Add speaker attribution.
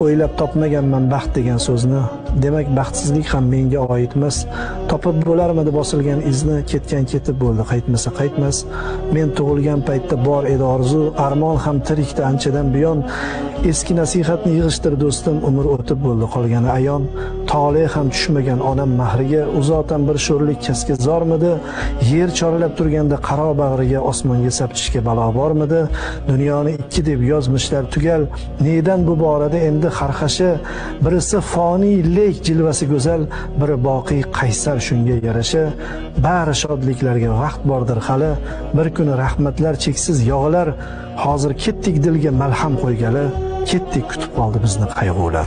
Speaker 1: O'ylab topmaganman baxt degan so'zni. Demak, baxtsizlik ham menga oid emas. Topib bo'larmidi bosilgan izni, ketgan ketib bo'ldi, qaytmasa qaytmas. Men tug'ilgan paytda bor edi orzu, armon ham tirikda anchadan buyon. Eski nasihatni yig'ishtir do'stim, umr o'tib bo'ldi qolgani ayon. Tole ham tushmagan onam mahriga, uzotan bir sho'rlik kasga zormidi? Yer chorlab turganda qaro bag'riga, osmonga sapchishga balo bormidi? Dunyoni ikki deb yozmishlar tugal, nedan bu borada endi xarxashi? Birisi foniy lek jilvasi go'zal, biri boqiy qaysar shunga yarasha. Bari shodliklarga vaqt bordir hali, bir kuni rahmatlar cheksiz yog'ilar. Hozir ketdik dilga malham qo'ygali, ketdik kutib qoldi bizni qayg'ular.